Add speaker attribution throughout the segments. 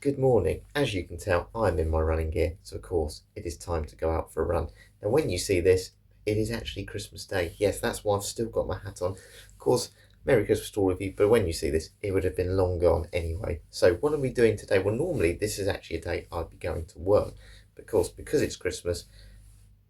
Speaker 1: Good morning. As you can tell, I'm in my running gear, so of course it is time to go out for a run. Now, when you see this, it is actually Christmas Day. Yes, that's why I've still got my hat on. Of course, Merry Christmas to all of you, but when you see this, it would have been long gone anyway. So, what are we doing today? Well, normally this is actually a day I'd be going to work, but of course, because it's Christmas,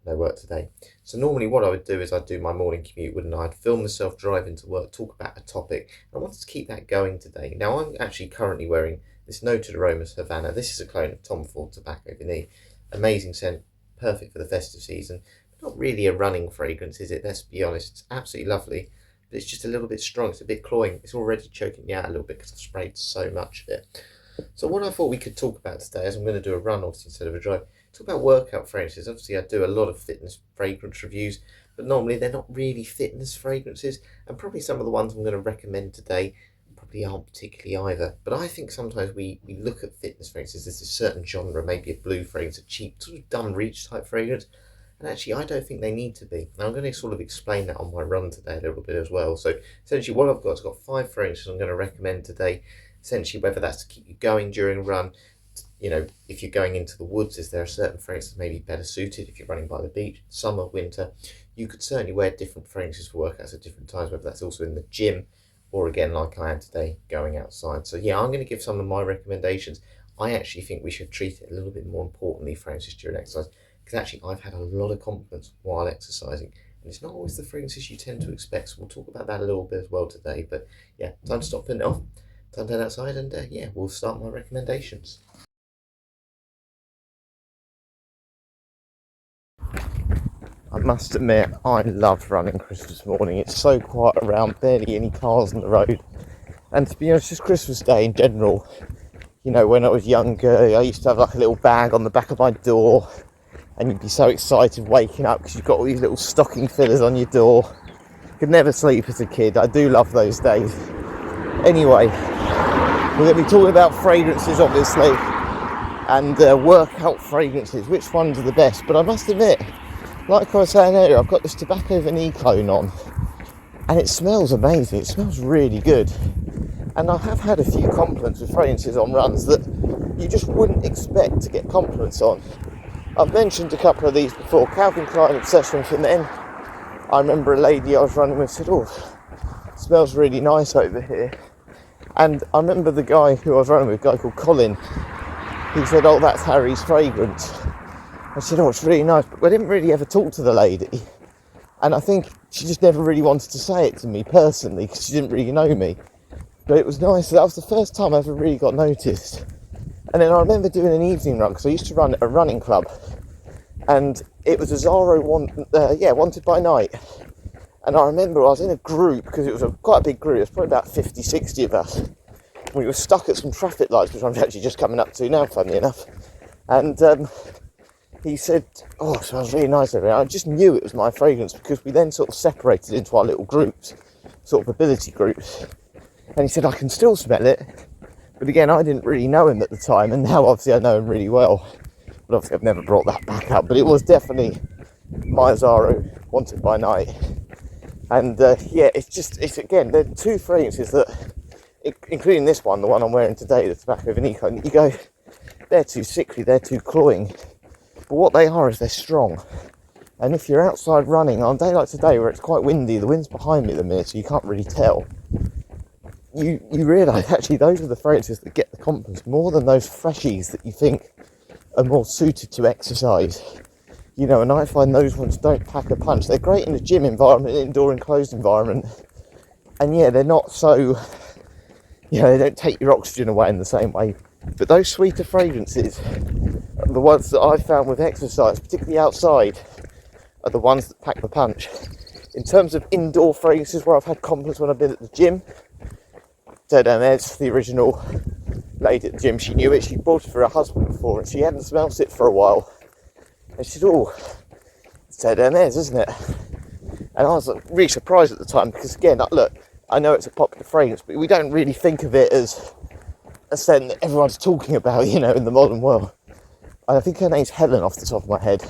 Speaker 1: no work today. So normally what I would do is I'd do my morning commute, wouldn't I? I'd film myself driving to work, talk about a topic. I wanted to keep that going today. Now I'm actually currently wearing this Noted Aromas Havana. This is a clone of Tom Ford Tobacco Vanille. Amazing scent, perfect for the festive season. Not really a running fragrance, is it? Let's be honest. It's absolutely lovely, but it's just a little bit strong. It's a bit cloying. It's already choking me out a little bit because I've sprayed so much of it. So what I thought we could talk about today, as I'm going to do a run obviously instead of a drive, talk about workout fragrances. Obviously I do a lot of fitness fragrance reviews, but normally they're not really fitness fragrances, and probably some of the ones I'm going to recommend today probably aren't particularly either. But I think sometimes we look at fitness fragrances as a certain genre, maybe a blue fragrance, a cheap sort of dumb reach type fragrance, and actually I don't think they need to be. Now I'm going to sort of explain that on my run today a little bit as well. So essentially what I've got is got 5 fragrances I'm going to recommend today. Essentially, whether that's to keep you going during a run, if you're going into the woods, is there a certain fragrance that may be better suited if you're running by the beach, summer, winter? You could certainly wear different fragrances for workouts at different times, whether that's also in the gym or again, like I am today, going outside. So yeah, I'm going to give some of my recommendations. I actually think we should treat it a little bit more importantly, fragrances during exercise, because actually I've had a lot of compliments while exercising, and it's not always the fragrances you tend to expect. So we'll talk about that a little bit as well today. But yeah, time to stop putting it off. Time to head outside and we'll start my recommendations. I must admit, I love running Christmas morning. It's so quiet around, barely any cars on the road. And to be honest, just Christmas Day in general, when I was younger, I used to have like a little bag on the back of my door, and you'd be so excited waking up because you've got all these little stocking fillers on your door. Could never sleep as a kid. I do love those days. Anyway, we're going to be talking about fragrances, obviously, and workout fragrances. Which ones are the best? But I must admit, like I was saying earlier, I've got this Tobacco Vanille clone on, and it smells amazing. It smells really good. And I have had a few compliments with fragrances on runs that you just wouldn't expect to get compliments on. I've mentioned a couple of these before. Calvin Klein Obsession for Men. I remember a lady I was running with said, "Oh, it smells really nice over here." And I remember the guy who I was running with, a guy called Colin, he said, "Oh, that's Harry's fragrance." I said, "Oh, it's really nice," but I didn't really ever talk to the lady. And I think she just never really wanted to say it to me personally, because she didn't really know me. But it was nice. That was the first time I ever really got noticed. And then I remember doing an evening run, because I used to run at a running club. And it was a Zara Wanted by Night. And I remember I was in a group, because it was quite a big group, it was probably about 50, 60 of us. We were stuck at some traffic lights, which I'm actually just coming up to now, funnily enough. And he said, "Oh, it smells really nice over here." I just knew it was my fragrance, because we then sort of separated into our little groups, sort of ability groups. And he said, "I can still smell it." But again, I didn't really know him at the time, and now obviously I know him really well. But obviously I've never brought that back up. But it was definitely my Zara Wanted by Night. And it's again, there are 2 fragrances that, including this one, the one I'm wearing today, the Tobacco Vanille, you go, they're too sickly, they're too cloying. But what they are is they're strong. And if you're outside running on a day like today where it's quite windy, the wind's behind me at the minute, so you can't really tell, you realise actually those are the fragrances that get the compliments more than those freshies that you think are more suited to exercise. And I find those ones don't pack a punch. They're great in a gym environment, indoor enclosed environment. And they're not so, they don't take your oxygen away in the same way. But those sweeter fragrances, the ones that I've found with exercise, particularly outside, are the ones that pack the punch. In terms of indoor fragrances where I've had compliments when I've been at the gym, Ted Hermes, the original lady at the gym, she knew it. She bought it for her husband before, and she hadn't smelt it for a while. And she said, "Oh, it's Ted Hermes, isn't it?" And I was really surprised at the time, because again, look, I know it's a popular fragrance, but we don't really think of it as a scent that everyone's talking about, in the modern world. And I think her name's Helen off the top of my head.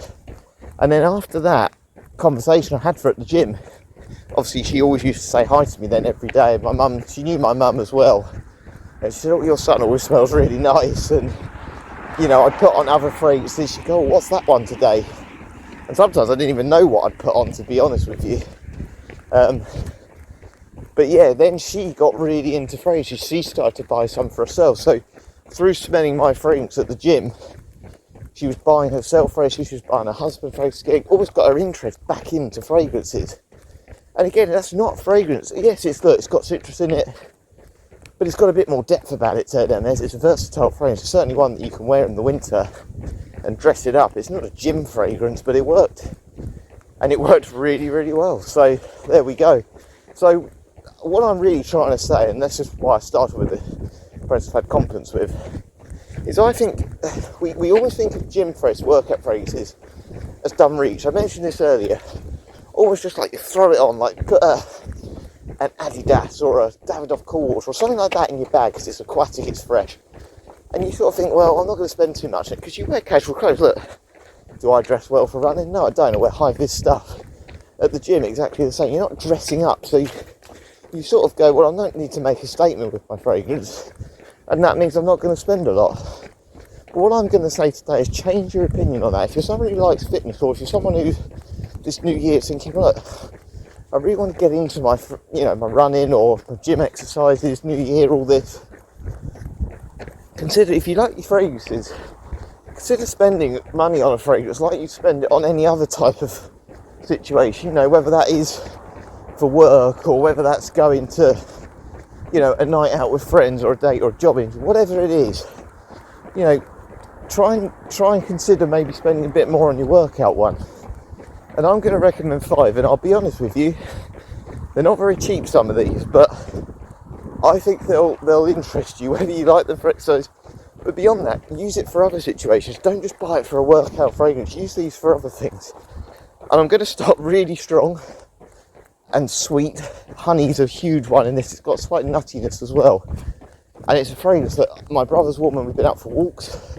Speaker 1: And then after that conversation I had for her at the gym, obviously she always used to say hi to me then every day. My mum, she knew my mum as well. And she said, oh, your son always smells really nice. And, you know, I'd put on other fragrances. She'd go, oh, what's that one today? And sometimes I didn't even know what I'd put on, to be honest with you. But yeah, then she got really into fragrances. She started to buy some for herself. So through smelling my fragrance at the gym, she was buying herself fragrances, she was buying her husband fragrances, getting, always got her interest back into fragrances. And again, that's not fragrance. Yes, it's got citrus in it, but it's got a bit more depth about it. It's a versatile fragrance. It's certainly one that you can wear in the winter and dress it up. It's not a gym fragrance, but it worked. And it worked really, really well. So there we go. So what I'm really trying to say, and that's just why I started with the friends I've had confidence with, is I think we always think of gym fragrance, workout fragrances, as dumb reach. I mentioned this earlier. Always just like you throw it on, like put an Adidas or a Davidoff Coolwater or something like that in your bag because it's aquatic, it's fresh. And you sort of think, well, I'm not going to spend too much on it because you wear casual clothes. Look, do I dress well for running? No, I don't. I wear high-vis stuff. At the gym, exactly the same. You're not dressing up, so you sort of go, well, I don't need to make a statement with my fragrance, and that means I'm not going to spend a lot. But what I'm going to say today is change your opinion on that. If you're somebody who likes fitness, or if you're someone who this new year is thinking, look, I really want to get into my running or my gym exercises, new year, all this. Consider, if you like your fragrances, consider spending money on a fragrance like you spend it on any other type of situation, you know, whether that is for work or whether that's going to, you know, a night out with friends or a date or jobbing, whatever it is, you know, try and consider maybe spending a bit more on your workout one. And I'm going to recommend 5, and I'll be honest with you, they're not very cheap, some of these, but I think they'll interest you, whether you like them for exercise. But beyond that, use it for other situations. Don't just buy it for a workout fragrance. Use these for other things. And I'm going to start really strong and sweet. Honey's a huge one in this. It's got slight nuttiness as well. And it's a fragrance that my brother's worn when we've been out for walks.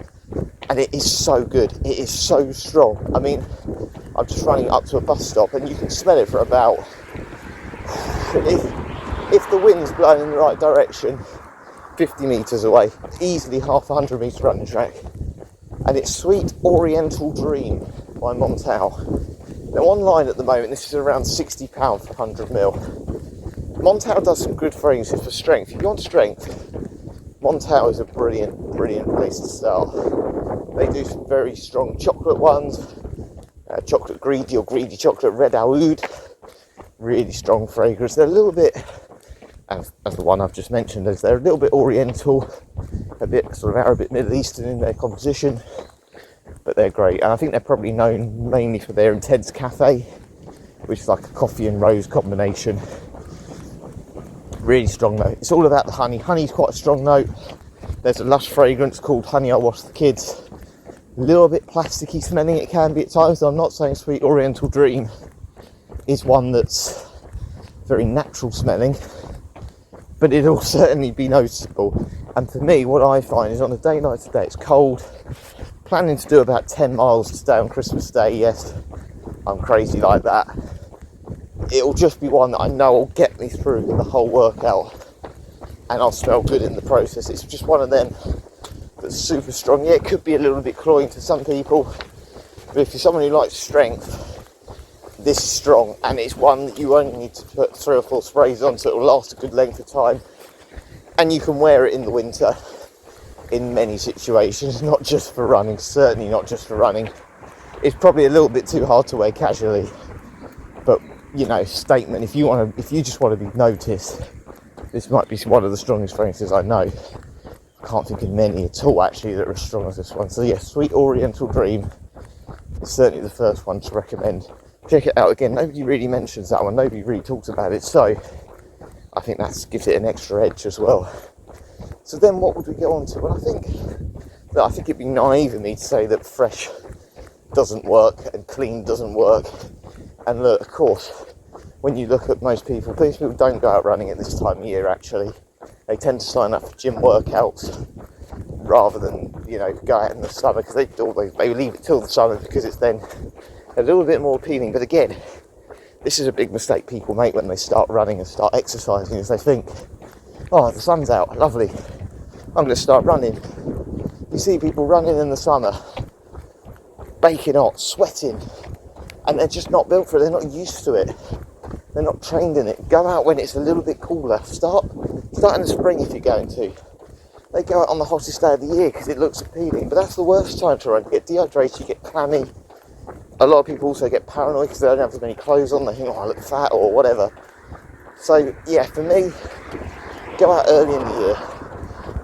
Speaker 1: And it is so good. It is so strong. I mean, I'm just running up to a bus stop and you can smell it for about, if the wind's blowing in the right direction, 50 metres away, easily half a 100 metre running track. And it's Sweet Oriental Dream by Montal. Now online at the moment, this is around £60 for 100ml. Montal does some good fragrances for strength. If you want strength, Montal is a brilliant place to start. They do some very strong chocolate ones, chocolate greedy or greedy chocolate, red oud, really strong fragrance. They're a little bit, as the one I've just mentioned, they're a little bit oriental, a bit sort of Arabic Middle Eastern in their composition, but they're great. And I think they're probably known mainly for their Intense Cafe, which is like a coffee and rose combination. Really strong note. It's all about the honey. Honey's quite a strong note. There's a Lush fragrance called Honey I Wash the Kids. A little bit plasticky smelling it can be at times. I'm not saying Sweet Oriental Dream is one that's very natural smelling, but it'll certainly be noticeable. And for me, what I find is on a day like today, it's cold, planning to do about 10 miles today on Christmas Day. Yes, I'm crazy like that. It'll just be one that I know will get me through the whole workout, and I'll smell good in the process. It's just one of them that's super strong. Yeah, it could be a little bit cloying to some people, but if you're someone who likes strength, this is strong, and it's one that you only need to put 3 or 4 sprays on, so it will last a good length of time, and you can wear it in the winter in many situations, not just for running. Certainly not just for running. It's probably a little bit too hard to wear casually, but you know, statement. If you just want to be noticed, this might be one of the strongest fragrances I know. I can't think of many at all actually that are as strong as this one. So yeah, Sweet Oriental Dream is certainly the first one to recommend. Check it out again. Nobody really mentions that one. Nobody really talks about it. So I think that gives it an extra edge as well. So then what would we go on to? Well, I think it'd be naive of me to say that fresh doesn't work and clean doesn't work. And look, of course, when you look at most people don't go out running at this time of year actually. They tend to sign up for gym workouts rather than, you know, go out in the summer, because they leave it till the summer because it's then a little bit more appealing. But again, this is a big mistake people make when they start running and start exercising, is they think, oh, the sun's out, lovely, I'm going to start running. You see people running in the summer, baking hot, sweating, and they're just not built for it. They're not used to it. They're not trained in it. Go out when it's a little bit cooler. Start in the spring if you're going to. They go out on the hottest day of the year because it looks appealing, but that's the worst time to run. You get dehydrated, you get clammy. A lot of people also get paranoid because they don't have as many clothes on. They think, oh, I look fat or whatever. So yeah, for me, go out early in the year.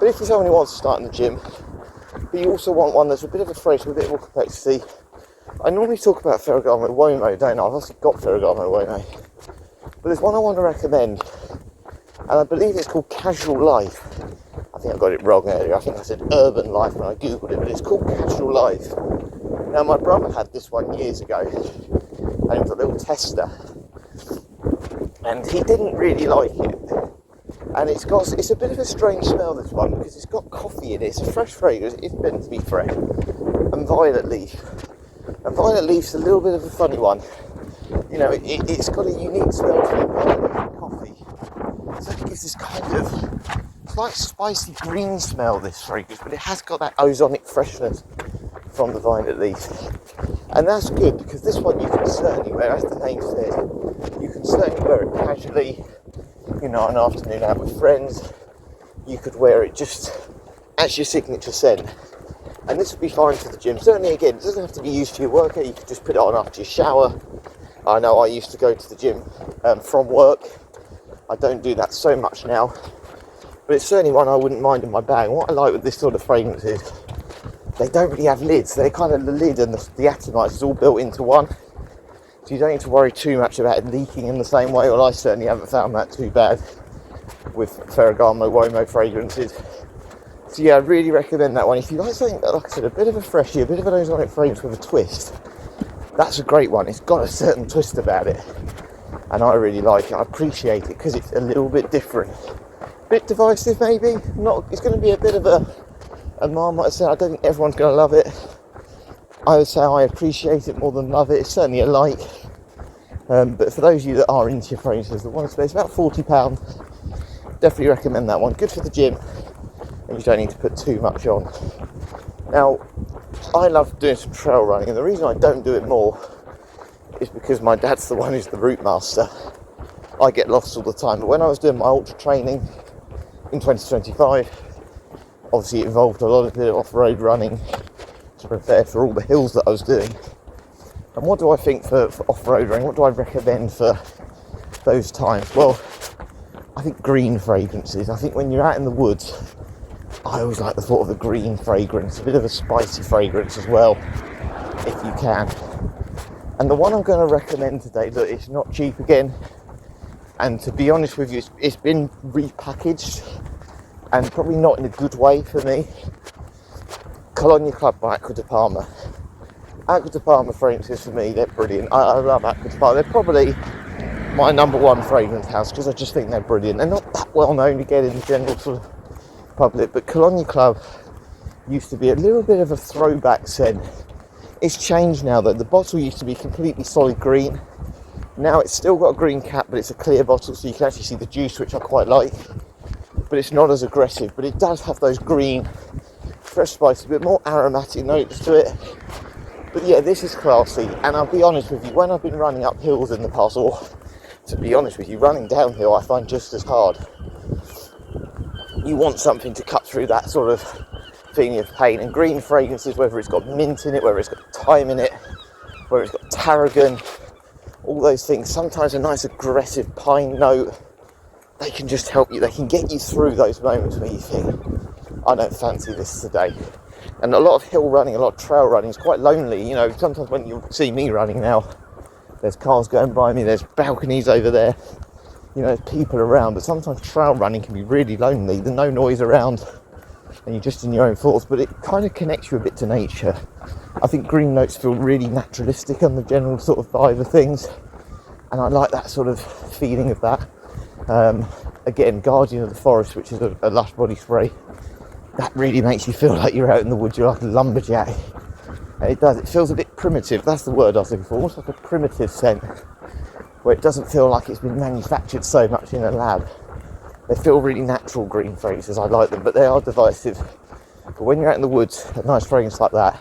Speaker 1: But if you're someone who wants to start in the gym, but you also want one that's a bit of a fresh, with a bit more complexity, I normally talk about Ferragamo Uomo, don't I? I've also got Ferragamo Uomo. But there's one I want to recommend, and I believe it's called Casual Life. I think I got it wrong earlier. I think I said Urban Life when I googled it, but it's called Casual Life. Now my brother had this one years ago, and it was a little tester, and he didn't really like it. And it's a bit of a strange smell, this one, because it's got coffee in it. It's a fresh fragrance. It's meant to be fresh, and violet leaf. And violet leaf's a little bit of a funny one. You know, it's got a unique smell to it, violet leaf and coffee. So it gives this kind of slight spicy green smell, this fragrance, but it has got that ozonic freshness from the violet leaf. And that's good, because this one you can certainly wear, as the name says, you can certainly wear it casually, you know, an afternoon out with friends. You could wear it just as your signature scent. And this would be fine for the gym. Certainly, again, it doesn't have to be used for your workout. You could just put it on after your shower. I know I used to go to the gym from work. I don't do that so much now. But it's certainly one I wouldn't mind in my bag. And what I like with this sort of fragrance is they don't really have lids. They're kind of the lid and the atomizer is all built into one. So you don't need to worry too much about it leaking in the same way. Well, I certainly haven't found that too bad with Ferragamo Uomo fragrances. So yeah, I really recommend that one. If you like something, like I said, a bit of a freshie, a bit of an ozonic fragrance with a twist, that's a great one. It's got a certain twist about it, and I really like it. I appreciate it because it's a little bit different. Bit divisive maybe. It's going to be a bit of a Marmite scent. I don't think everyone's going to love it. I would say I appreciate it more than love it. It's certainly a like. But for those of you that are into your fragrances, the one space about £40. Definitely recommend that one. Good for the gym, and you don't need to put too much on. Now, I love doing some trail running, and the reason I don't do it more is because my dad's the one who's the route master. I get lost all the time, but when I was doing my ultra training in 2025, obviously it involved a lot of bit of off-road running to prepare for all the hills that I was doing. And what do I think for off-road running? What do I recommend for those times? Well, I think green fragrances. I think when you're out in the woods, I always like the thought of a green fragrance, a bit of a spicy fragrance as well, if you can. And the one I'm going to recommend today, look, it's not cheap again, and to be honest with you, it's been repackaged, and probably not in a good way for me. Colonia Club by Acqua di Parma. Acqua di Parma fragrances for me, they're brilliant. I love Acqua di Parma. They're probably my number one fragrance house because I just think they're brilliant. They're not that well known again in the general sort of public, but Colonia Club used to be a little bit of a throwback scent. It's changed now though. The bottle used to be completely solid green. Now it's still got a green cap, but it's a clear bottle, so you can actually see the juice, which I quite like. But it's not as aggressive, but it does have those green, fresh spicy, a bit more aromatic notes to it. But yeah, this is classy, and I'll be honest with you, when I've been running up hills in the past, or to be honest with you, running downhill I find just as hard. You want something to cut through that sort of feeling of pain, and green fragrances, whether it's got mint in it, whether it's got thyme in it, whether it's got tarragon, all those things, sometimes a nice aggressive pine note, they can just help you, they can get you through those moments where you think, I don't fancy this today. And a lot of hill running, a lot of trail running is quite lonely. You know, sometimes when you see me running now, there's cars going by me, there's balconies over there, you know, there's people around, but sometimes trail running can be really lonely. There's no noise around and you're just in your own thoughts, but it kind of connects you a bit to nature. I think green notes feel really naturalistic on the general sort of vibe of things, and I like that sort of feeling of that. Again, Guardian of the Forest, which is a lush body spray, that really makes you feel like you're out in the woods, you're like a lumberjack. And it does, it feels a bit primitive, that's the word I was looking for, almost like a primitive scent, where it doesn't feel like it's been manufactured so much in a lab. They feel really natural, green fragrances. I like them, but they are divisive. But when you're out in the woods, a nice fragrance like that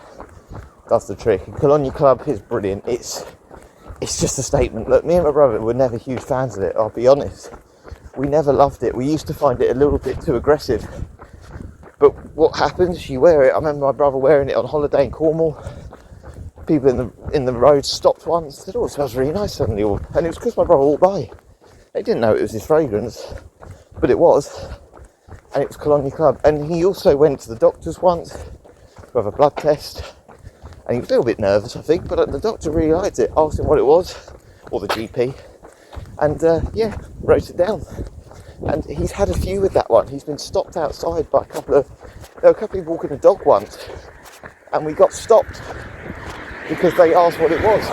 Speaker 1: does the trick. And Cologne Club is brilliant. It's just a statement. Look, me and my brother were never huge fans of it, I'll be honest. We never loved it. We used to find it a little bit too aggressive. But what happens, you wear it. I remember my brother wearing it on holiday in Cornwall. People in the road stopped once, said, oh, it smells really nice suddenly. And it was because my brother walked by. They didn't know it was his fragrance, but it was. And it was Cologne Club. And he also went to the doctor's once to have a blood test. And he was a little bit nervous, I think, but the doctor really liked it. Asked him what it was, or the GP. And wrote it down. And he's had a few with that one. He's been stopped outside by there were a couple of walking a dog once. And we got stopped because they asked what it was.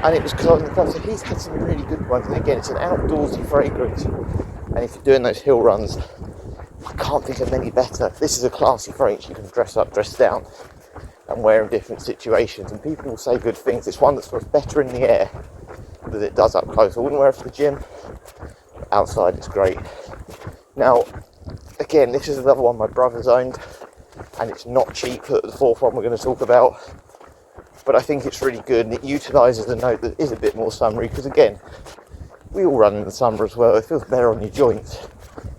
Speaker 1: And it was Cologne Club. So he's had some really good ones. And again, it's an outdoorsy fragrance. And if you're doing those hill runs, I can't think of many better. This is a classy fragrance you can dress up, dress down, and wear in different situations. And people will say good things. It's one that smells better in the air than it does up close. I wouldn't wear it for the gym. Outside it's great. Now, again, this is another one my brother's owned, and it's not cheap at the fourth one we're going to talk about, but I think it's really good, and it utilises a note that is a bit more summery, because again, we all run in the summer as well. It feels better on your joints,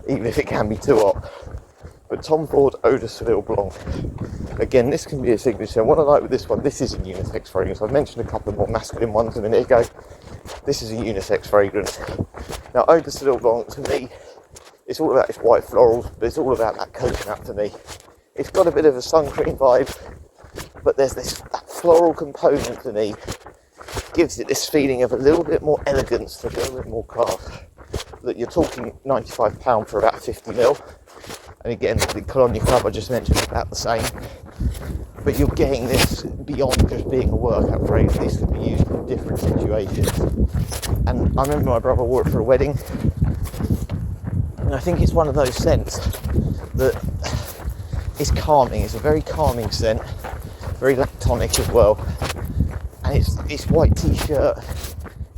Speaker 1: even if it can be too hot. But Tom Ford Eau de Seville Blanc, again, this can be a signature. And what I like with this one, this is a unisex fragrance. I've mentioned a couple of more masculine ones a minute ago. This is a unisex fragrance. Now, Eau de Seville Blanc, to me, it's all about its white florals, but it's all about that coconut to me. It's got a bit of a sun cream vibe, but there's that floral component to me. Gives it this feeling of a little bit more elegance, a little bit more class. That you're talking £95 for about 50ml. And again, the Cologne Club I just mentioned is about the same. But you're getting this beyond just being a workout fragrance. This can be used in different situations. And I remember my brother wore it for a wedding. And I think it's one of those scents that is calming. It's a very calming scent. Very lactonic as well. And it's white t-shirt.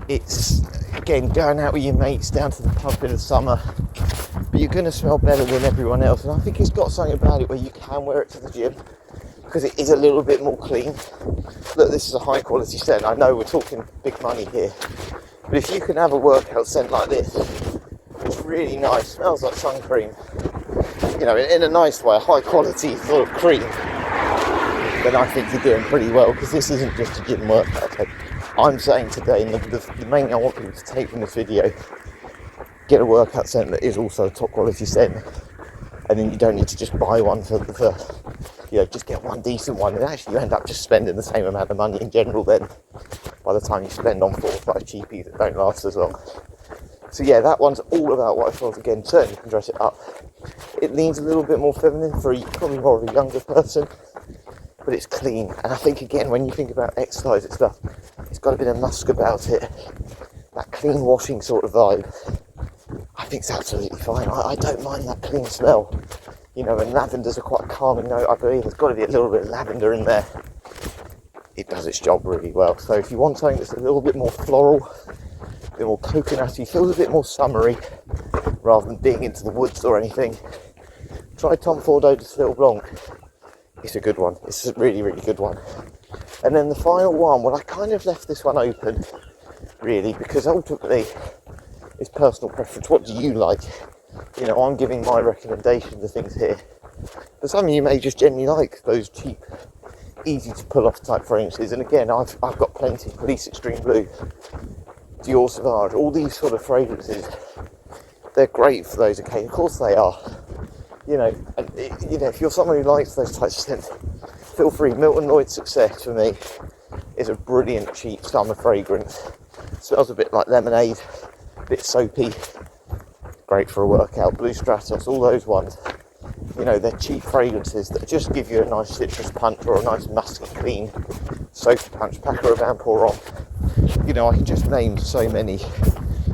Speaker 1: It's, again, going out with your mates down to the pub in the summer. But you're going to smell better than everyone else. And I think it's got something about it where you can wear it to the gym, because it is a little bit more clean. Look, this is a high quality scent. I know we're talking big money here, but if you can have a workout scent like this, it's really nice, smells like sun cream, you know, in a nice way, a high quality sort of cream, then I think you're doing pretty well, because this isn't just a gym workout. Okay? I'm saying today, and the main thing I want people to take from this video, get a workout scent that is also a top quality scent, and then you don't need to just buy one for just get one decent one, and actually you end up just spending the same amount of money in general then, by the time you spend on 4 or 5 cheapies that don't last as long. So yeah, that one's all about white florals. Again, certainly you can dress it up. It leans a little bit more feminine for probably more of a younger person, but it's clean. And I think, again, when you think about exercise and stuff, it's got a bit of musk about it, that clean washing sort of vibe. I think it's absolutely fine. I don't mind that clean smell. You know, and lavender's a quite calming note. I believe there's got to be a little bit of lavender in there. It does its job really well. So if you want something that's a little bit more floral, a bit more coconutty, feels a bit more summery, rather than being into the woods or anything, try Tom Ford Eau de Seville Blanc. It's a good one. It's a really, really good one. And then the final one, well, I kind of left this one open, really, because ultimately it's personal preference. What do you like? You know, I'm giving my recommendations of things here. But some of you may just genuinely like those cheap, easy to pull off type fragrances. And again, I've got plenty. Police Extreme Blue, Dior Sauvage, all these sort of fragrances, they're great for those occasions. Of course they are. You know, and if you're someone who likes those types of scents, feel free. Milton Lloyd Success for me is a brilliant cheap summer fragrance. Smells a bit like lemonade, a bit soapy. Great for a workout. Blue Stratos, all those ones. You know, they're cheap fragrances that just give you a nice citrus punch or a nice musky, clean soapy punch. Paco Rabanne Pour On. You know, I can just name so many.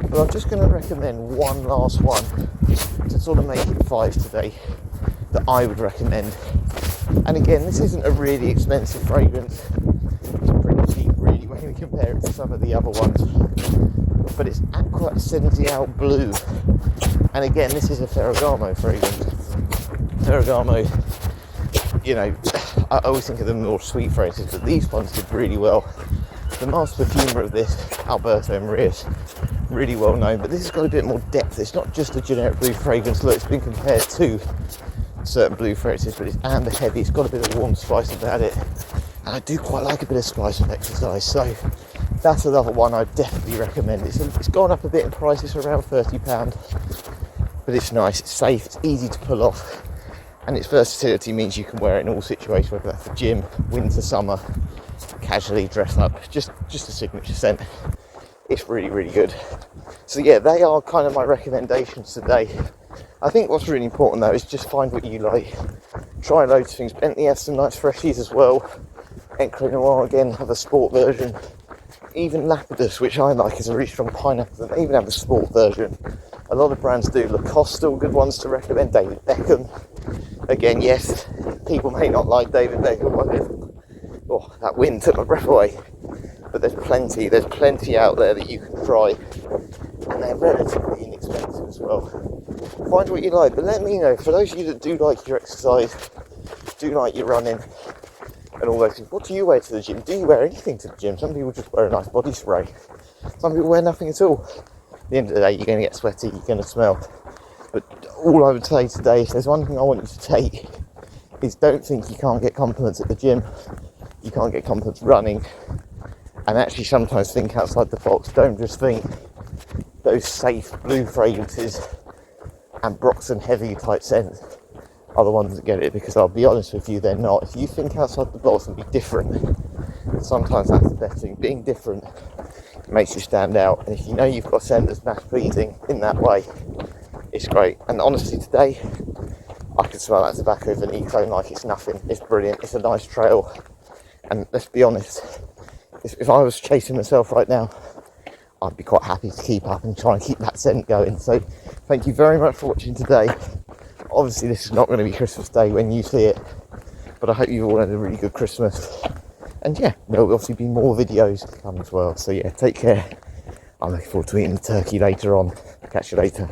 Speaker 1: But I'm just going to recommend one last one to sort of make it 5 today that I would recommend. And again, this isn't a really expensive fragrance. It's pretty cheap, really, when we compare it to some of the other ones. but it's Aqua Essenziale Blue. And again, this is a Ferragamo fragrance. Ferragamo, you know, I always think of the more sweet fragrances, but these ones did really well. The master perfumer of this, Alberto Marias, really well known, but this has got a bit more depth. It's not just a generic blue fragrance. Look, it's been compared to certain blue fragrances, but it's amber heavy. It's got a bit of warm spice about it, and I do quite like a bit of spice with exercise. So that's another one I definitely recommend. It's gone up a bit in price. It's around £30, but it's nice. It's safe. It's easy to pull off, and its versatility means you can wear it in all situations, whether that's the gym, winter, summer, casually dress up. Just a signature scent. It's really, really good. So yeah, they are kind of my recommendations today. I think what's really important though is just find what you like. Try loads of things. Bentley has some nice freshies as well. Encre Noir again have a sport version. Even Lapidus, which I like, is a really strong pineapple. They even have a sport version. A lot of brands do. Lacoste, still good ones to recommend. David Beckham. Again, yes, people may not like David Beckham. Oh, that wind took my breath away. But there's plenty out there that you can try, and they're relatively inexpensive as well. Find what you like, but let me know, for those of you that do like your exercise, do like your running and all those things, what do you wear to the gym? Do you wear anything to the gym? Some people just wear a nice body spray, some people wear nothing at all. At the end of the day, you're going to get sweaty, you're going to smell. But all I would say today, if there's one thing I want you to take, is don't think you can't get compliments at the gym, you can't get compliments running. And actually sometimes think outside the box. Don't just think those safe blue fragrances and Broxton heavy type scents are the ones that get it, because I'll be honest with you, they're not. If you think outside the box and be different, sometimes that's the best thing. Being different makes you stand out, and if you know you've got a scent that's mass pleasing in that way, it's great. And honestly today, I can smell that tobacco vanille like it's nothing. It's brilliant. It's a nice trail, and let's be honest, if I was chasing myself right now, I'd be quite happy to keep up and try and keep that scent going. So thank you very much for watching today. Obviously this is not going to be Christmas Day when you see it, but I hope you've all had a really good Christmas. And yeah, there'll obviously be more videos to come as well. So yeah, take care. I'm looking forward to eating the turkey later on. Catch you later.